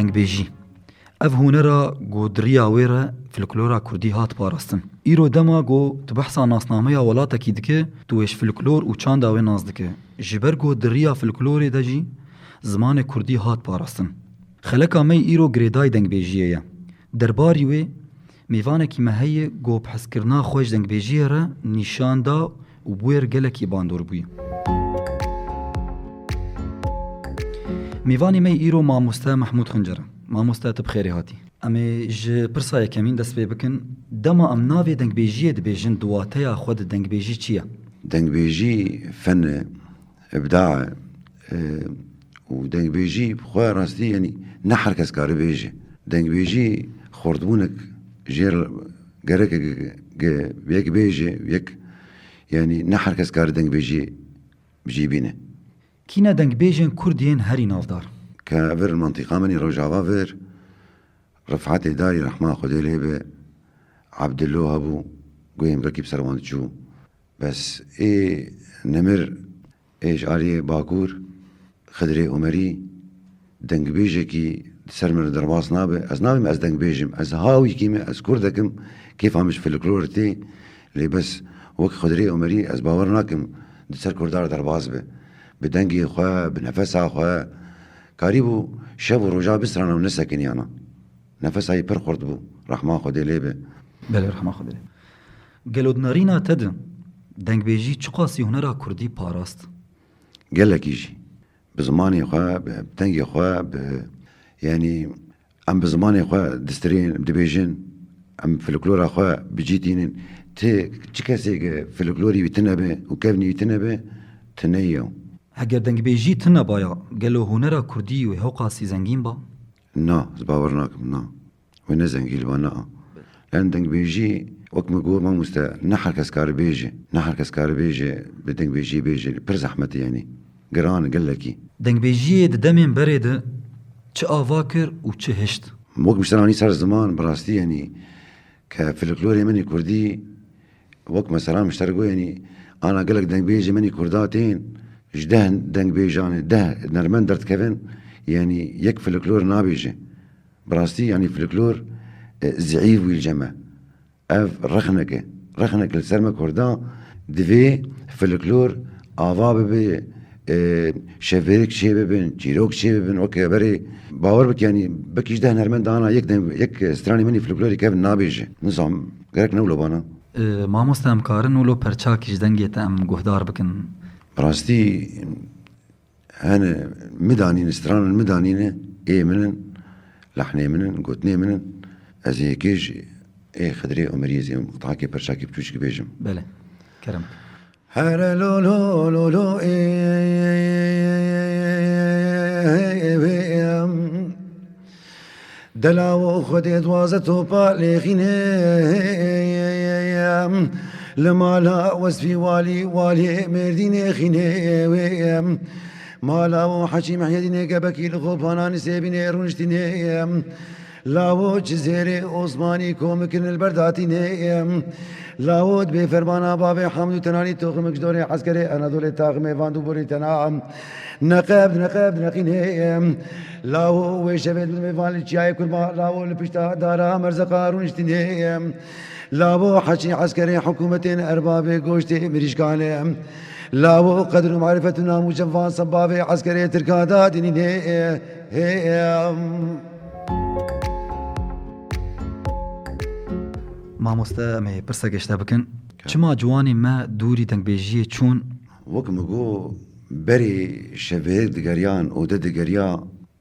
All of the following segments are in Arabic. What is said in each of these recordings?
دنگ بیجی اف هنرا گو دریا ویره فلکلورا کردی هات پاراستن ایرو دما گو تو بحثا ناسنامه یا ولاتا کی دکه توش فلکلور و چاندا و ناز دکه جبر گو دریا فلکلوری دجی زمان کردی هات پاراستن خلقا می ایرو گریدای دنگ بیجیه یا درباری وی میوانه کی مهی گو بحث کرنا خوش دنگ بیجیه را نشان دا و بویر گلکی باندور بوی میوانی می ایرو ماموستا محمود خنجره ماموستا تبخیری هاتی اما ج پرسای کمین دست بی بکن دما ام ناوی دنگ بیجیه دبیجن دواته یا خود دنگ بیجی چیه؟ دنگ بیجی فن ابداع و دنگ بیجی بخواه راستی یعنی نحر کس کار بیجی دنگ بیجی خوردبونک جیر گرک یک بیجی یک یعنی نحر کس کار دنگ بیجی بجیبینه کینا دنگ بیجن کردین هری نافدار كافر المنطقة مني رجعوا فير رفعت داري رحمة خدي لهبة عبد الله أبو قويم ركب سروان تشو بس إيه نمر إيش علي باكور خدري عمري دنگ بيجي كي سرمر درباس نابه از نابه ما از دنگ بيجم از هاوي كيما از كردكم كيف عمش في الكلورتي اللي بس وك خدري عمري از باورناكم دسر كردار درباس به بدنگي خواه بنفسها خواه قريبو شب و رجا بسرنا و نسكن يانا نفس هاي پر خورد بو رحمه خودي ليبه بله رحمه خودي گلود نارينا تد دنگ بيجي چقاسي هنرا كردي پاراست قال لك يجي بزماني خواه بتنگي خواه يعني ام بزماني خواه دسترين بدبيجن ام فلكلورا خواه بجيتين تي چكسي فلكلوري بتنبه و كيفني بتنبه تنيو اگر دنگ بیجی تنه بایا گلو هنرا کردی و هوقاسی زنگین با؟ نا زباورناكم نا وين زنگيل وانا لان دنگ بیجی وقت مقول ما مستا نحر كسكار بيجي نحر كسكار بيجي بدنگ بیجی بيجي پر زحمت يعني قران قال لكي دنگ بیجی دمین برید چه آواکر و چه هشت وقت مشتراني صار زمان براستي يعني كفلكلوري مني كردي وقت مثلا مشترقوا يعني انا قال لك دنگ بیجی مني كرداتين جده دنگ بیجانه ده نرمن درد كفن يعني يك فلكلور نابيجي براستي يعني فلكلور زعيف والجمع اف رخنك السرمة كردان دفي فلكلور آوا ببي شفيرك شي ببن جيروك شي ببن وكي بري باور بك يعني بك جده نرمن دانا يك استراني مني فلكلوري كفن نابيجي نظام قرك نولو بانا ما مستهم كارن ولو پرچاكش دنگيت ام گهدار بكن براستي أنا مدانين استران المدانين إيه منن لحني منن قوتني منن أزي كيج إيه خدري عمري زي مقطعكي برشاكي بتوش بيجم بله كرم هر لو لو لو لو دلاو خدي دوازتو بالخينه لما لا وصفي والي مردين خينه مالا حشي محيدين قبكي لغوبانا نسيبين رونشتين لاو جزيري عثماني كومكن البرداتين لاود بفرمانا بابي حمد تناني توخمك دوري عسكري انا دولي تاغمي فاندو بوري تنام نقب نقين لاو ويشفيد بفالي تشاي كل ما لاو لبشتا دارا مرزقا رونشتين لاو حشي عسكري حكومتين اربابي قوشتي مريشكاني لاو قدر معرفتنا مجفان صبابي عسكري تركادا ديني مامۆستا ئەمێ پرسە گەشتە بکەن چما جوانی ما دووری دەنگبێژیە چوون وەک مگۆ بەری شەڤێک دگەریان ئەودە دگەریا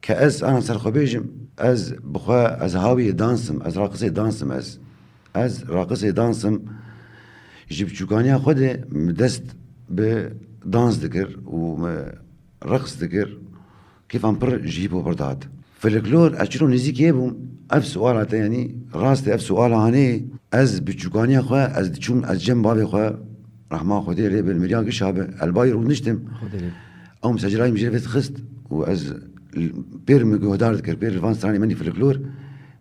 کە ئەس ئانا سەرخۆبێژم ئەس بخوا ئەس هاوی دانسم ئەس ڕاقسێ دانسم ئەس ڕاقسێ دانسم ji biçûkaniya Xwedê dest bi dans dikir û reqs dikir kêfan pir jî bo birdat folklor ez çiro nêzîkê bûm ev suala te yanî rast ev suala hanê ez biçûkaniya xwe ez diçûm ez cem bavê xwe rehma Xwedê lê bil miriya giş habe elbayê rû niştim ew min secirayê min jî vê dixist û ez pêr min guhdar dikir pêr li van stranê min folklor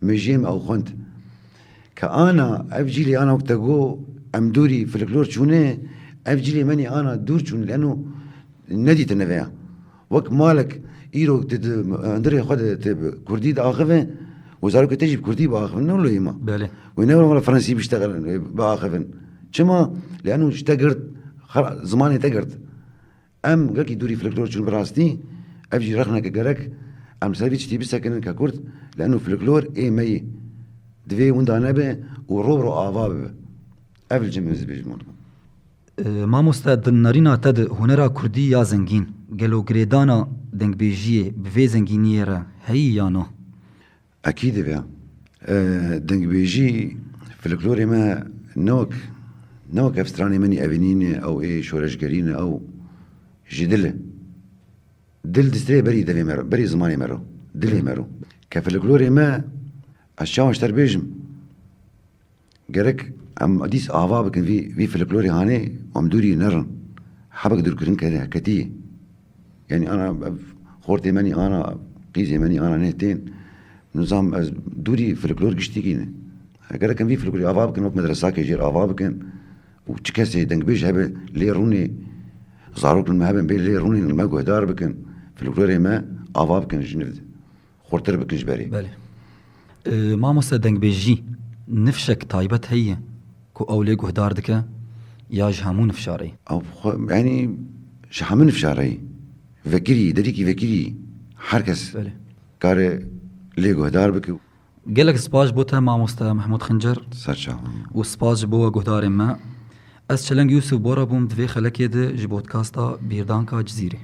min jêm ew xwend ke ana ev cîlê ana wek te got ام دوري فلكلور شونه افجلي مني انا دور شون لانه نديت النفيا وك مالك إيرو أندري خد كردي دا آخفن وزارو كتجيب كردي بآخفن نقول له إما بله وينور ولا فرنسي بيشتغل بآخفن شما لأنه اشتغلت زماني تقرت أم قالك دوري فلكلور شنو براستي أفجي رخنا كجرك أم سالفيش تي بسكن ككرد لأنه فلكلور إيه مي دفي وندا نبه وروبرو آفاب أفل جمز بيجمون ما مستعد نارينا تد هنرا كردي يا زنجين قالوا غريدانا دنگ بيجيه بفي زنجينيرا هي يانو أكيد بيا دنگ بيجي فلكلوري ما نوك أفستراني مني أبنين أو إيه شورشجرين أو جدله دل دستري بري دفي مرو بري زماني مرو دلي مرو كفلكلوري ما أشياء اشتر بيجم جرك أم أديس آوا بكن في فلكلوري هاني وأم دوري نرن حبك دور كرين كده كتي يعني أنا خورتي مني أنا قيزي مني أنا نهتين نظام دوري فلكلور قشتيكين جرك كان في فلكلوري آوا بكن وقت مدرسة كيجير آوا بكن وتشكسي دنك بيج هبه ليه روني زاروك المهبن بين ليه روني الماجو هدار بكن فلكلوري ما آوا بكن جنرد خورتر بكن جباري بله ما مستعد دنگ بيجي نفشك تايبت هي كو أولي هدار دكا يا جهامون فشاري أو يعني شحمن في شعري فكري دريكي فكري حركس بله كاري ليجو هدار بك قالك سباج بوتا ما مستعد محمود خنجر سرشا وسباج بوا هدار ما أس چلنگ يوسف بورا بوم دوی خلق يده جي بودكاستا بيردانكا جزيري